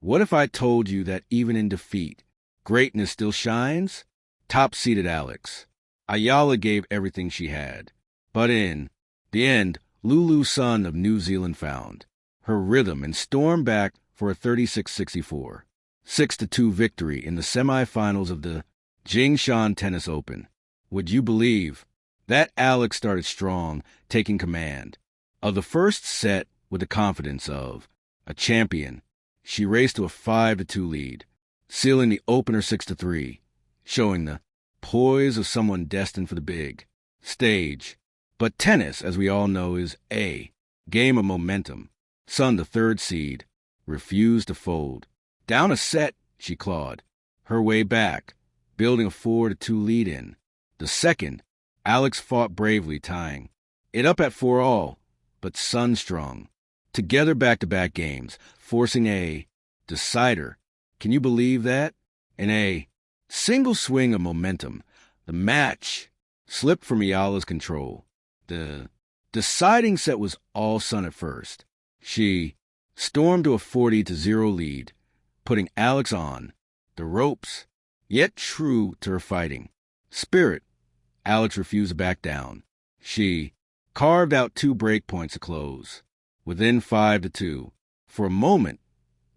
What if I told you that even in defeat, greatness still shines? Top-seeded Alex Eala gave everything she had. But in the end, Lulu Sun of New Zealand found her rhythm and stormed back for a 36-64, 6-2 victory in the semifinals of the Jing Shan Tennis Open. Would you believe that Alex started strong, taking command of the first set with the confidence of a champion? She raced to a 5-2 lead, sealing the opener 6-3, showing the poise of someone destined for the big stage. But tennis, as we all know, is a game of momentum. Sun, the third seed, refused to fold. Down a set, she clawed her way back, building a 4-2 lead in the second. Alex fought bravely, tying it up at 4-all, but Sun strung together back-to-back games, forcing a decider. Can you believe that? In a single swing of momentum, the match slipped from Eala's control. The deciding set was all Sun at first. She stormed to a 40-0 lead, putting Alex on the ropes, yet true to her fighting spirit. Alex refused to back down. She carved out 2 break points to close, within 5-2. For a moment,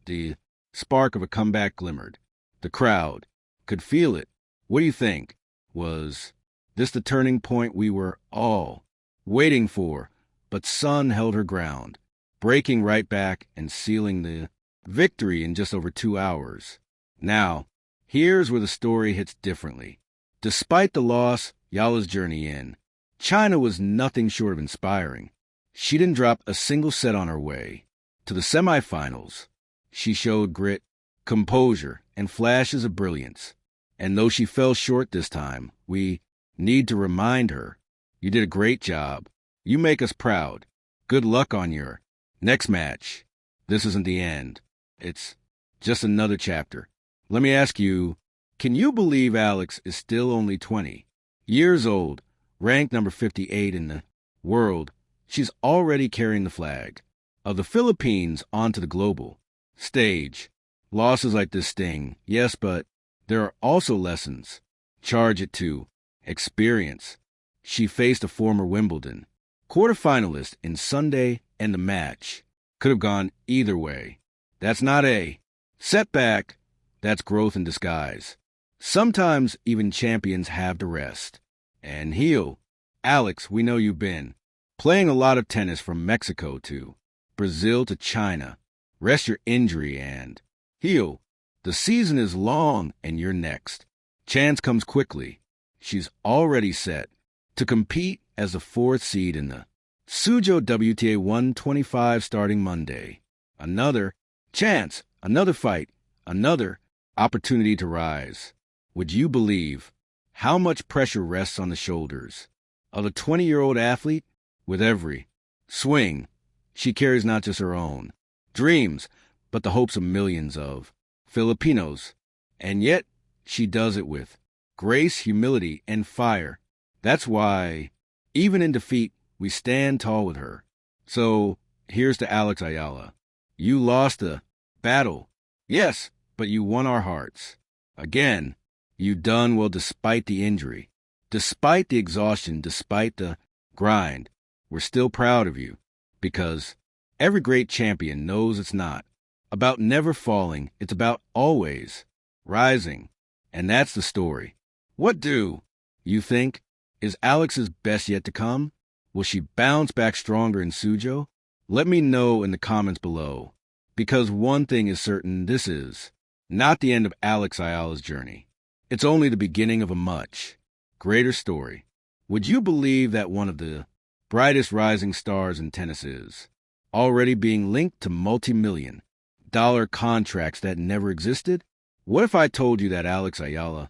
the spark of a comeback glimmered. The crowd could feel it. What do you think? Was this the turning point we were all waiting for? But Sun held her ground, breaking right back and sealing the victory in just over 2 hours. Now, here's where the story hits differently. Despite the loss, Eala's journey in China was nothing short of inspiring. She didn't drop a single set on her way to the semifinals. She showed grit, composure, and flashes of brilliance. And though she fell short this time, we need to remind her, you did a great job. You make us proud. Good luck on your next match. This isn't the end. It's just another chapter. Let me ask you, can you believe Alex is still only 20 years old, ranked number 58 in the world? She's already carrying the flag of the Philippines onto the global stage. Losses like this sting, yes, but there are also lessons. Charge it to experience. She faced a former Wimbledon quarterfinalist in Sunday, and the match could have gone either way. That's not a setback. That's growth in disguise. Sometimes even champions have to rest and heal. Alex, we know you've been playing a lot of tennis from Mexico to Brazil to China. Rest your injury and heal. The season is long and you're next. Chance comes quickly. She's already set to compete as the 4th seed in the Suzhou WTA 125 starting Monday. Another chance, another fight, another opportunity to rise. Would you believe how much pressure rests on the shoulders of a 20-year-old athlete? With every swing, she carries not just her own dreams, but the hopes of millions of Filipinos. And yet, she does it with grace, humility, and fire. That's why, even in defeat, we stand tall with her. So, here's to Alex Eala. You lost the battle, yes, but you won our hearts. Again, you done well despite the injury, despite the exhaustion, despite the grind. We're still proud of you, because every great champion knows it's not about never falling, it's about always rising. And that's the story. What do you think? Is Alex's best yet to come? Will she bounce back stronger in Suzhou? Let me know in the comments below. Because one thing is certain, this is not the end of Alex Eala's journey. It's only the beginning of a much greater story. Would you believe that one of the brightest rising stars in tennis is already being linked to multi-million-dollar contracts that never existed? What if I told you that Alex Eala,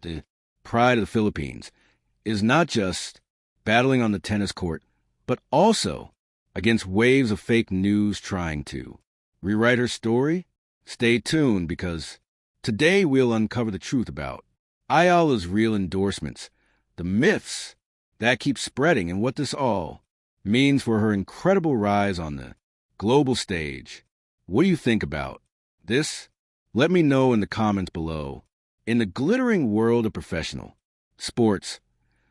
the pride of the Philippines, is not just battling on the tennis court, but also against waves of fake news trying to rewrite her story? Stay tuned, because today we'll uncover the truth about Eala's real endorsements, the myths that keep spreading, and what this all means for her incredible rise on the global stage. What do you think about This? Let me know in the comments below. In the glittering world of professional sports,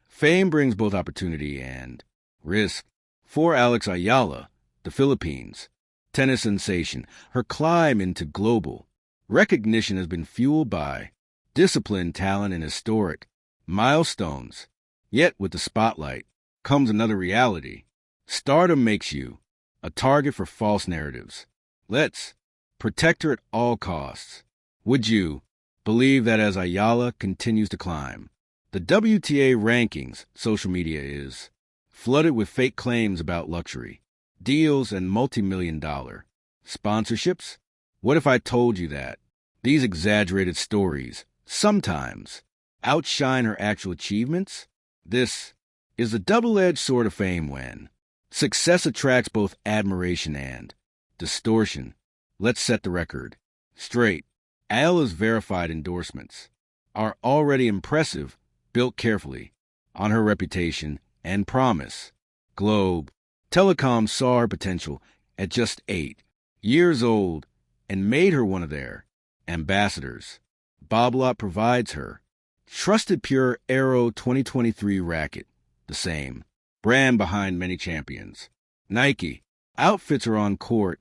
fame brings both opportunity and risk. For Alex Eala, the Philippines tennis sensation, her climb into global recognition has been fueled by discipline, talent, and historic milestones. Yet with the spotlight comes another reality. Stardom makes you a target for false narratives. Let's protect her at all costs. Would you believe that as Eala continues to climb the WTA rankings, social media is flooded with fake claims about luxury, deals, and multi-million-dollar sponsorships? What if I told you that these exaggerated stories sometimes outshine her actual achievements? This is the double-edged sword of fame when success attracts both admiration and distortion. Let's set the record straight. Eala's verified endorsements are already impressive, built carefully on her reputation and promise. Globe Telecom saw her potential at just 8 years old and made her one of their ambassadors. Boblot provides her trusted Pure Aero 2023 racket, the same brand behind many champions. Nike outfits her on court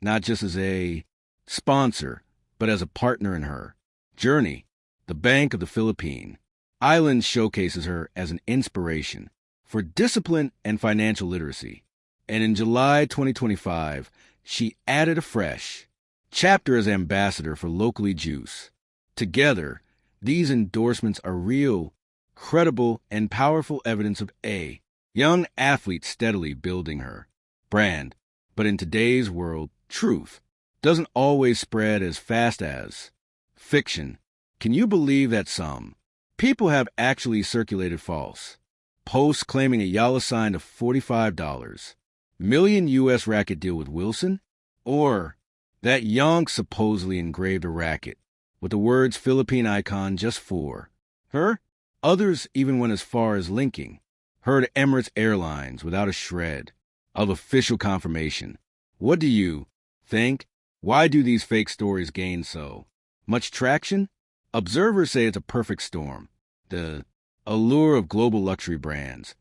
not just as a sponsor, but as a partner in her journey. The Bank of the Philippine Islands showcases her as an inspiration for discipline and financial literacy. And in July 2025, she added a fresh chapter as ambassador for Locally Juice. Together, these endorsements are real, credible, and powerful evidence of a young athlete steadily building her brand. But in today's world, truth doesn't always spread as fast as fiction. Can you believe that some people have actually circulated false posts claiming Eala signed a $45 million U.S. racket deal with Wilson? Or that Young supposedly engraved a racket with the words Philippine icon just for her? Others even went as far as linking her to Emirates Airlines without a shred of official confirmation. What do you think? Why do these fake stories gain so much traction? Observers say it's a perfect storm. The allure of global luxury brands,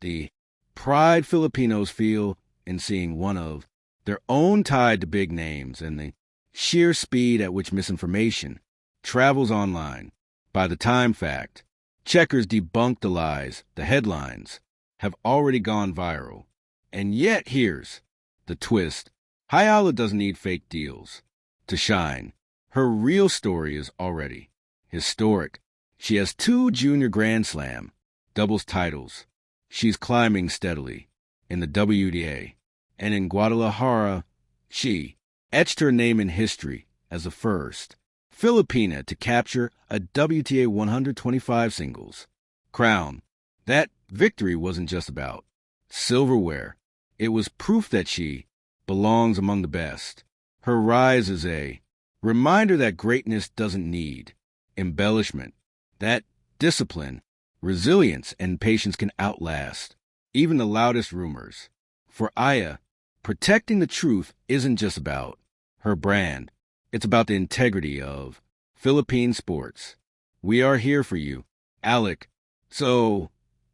the pride Filipinos feel in seeing one of their own tied to big names, and the sheer speed at which misinformation travels online. By the time fact checkers debunk the lies, the headlines have already gone viral. And yet here's the twist. Eala doesn't need fake deals to shine. Her real story is already historic. She has 2 junior Grand Slam doubles titles. She's climbing steadily in the WTA. And in Guadalajara, she etched her name in history as the first Filipina to capture a WTA 125 singles crown. That victory wasn't just about silverware. It was proof that she belongs among the best. Her rise is a reminder that greatness doesn't need embellishment, that discipline, resilience, and patience can outlast even the loudest rumors. For Aya, protecting the truth isn't just about her brand. It's about the integrity of Philippine sports. We are here for you, Alec. So,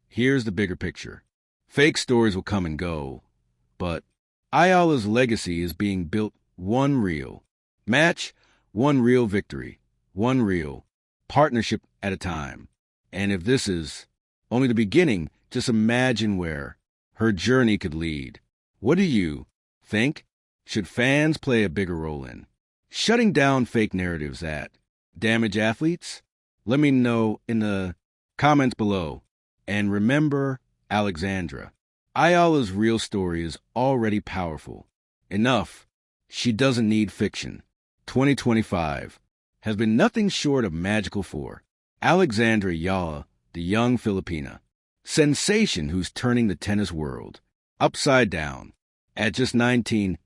here's the bigger picture. Fake stories will come and go, but Ayala's legacy is being built one real match, one real victory, one real partnership at a time. And if this is only the beginning, just imagine where her journey could lead. What do you think? Should fans play a bigger role in shutting down fake narratives that damage athletes? Let me know in the comments below. And remember, Alexandra, Ayala's real story is already powerful enough. She doesn't need fiction. 2025 has been nothing short of magical for Alexandra Eala, the young Filipina sensation who's turning the tennis world upside down. At just 19,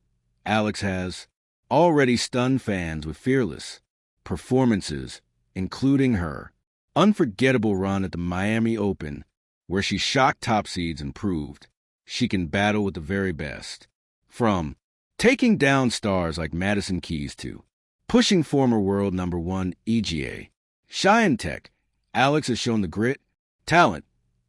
Alex has already stunned fans with fearless performances, including her unforgettable run at the Miami Open, where she shocked top seeds and proved she can battle with the very best. From taking down stars like Madison Keys to pushing former world number one EGA. Shan Tech, Alex has shown the grit, talent,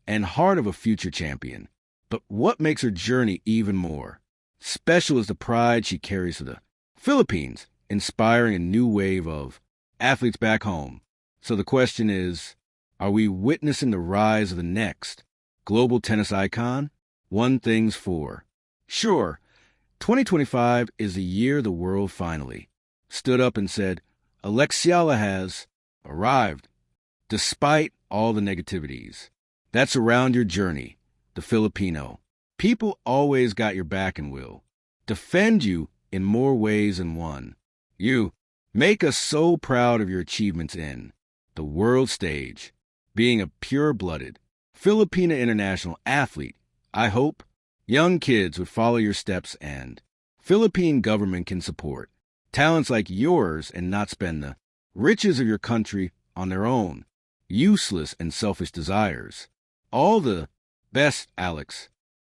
and heart of a future champion. But what makes her journey even more special is the pride she carries for the Philippines, inspiring a new wave of athletes back home. So the question is, are we witnessing the rise of the next global tennis icon? One thing's for sure, 2025 is the year the world finally stood up and said, Alex Eala has arrived. Despite all the negativities that surround your journey, the Filipino people always got your back and will defend you in more ways than one. You make us so proud of your achievements in the world stage. Being a pure-blooded Filipina international athlete, I hope young kids would follow your steps and Philippine government can support talents like yours and not spend the riches of your country on their own useless and selfish desires. All the best, Alex.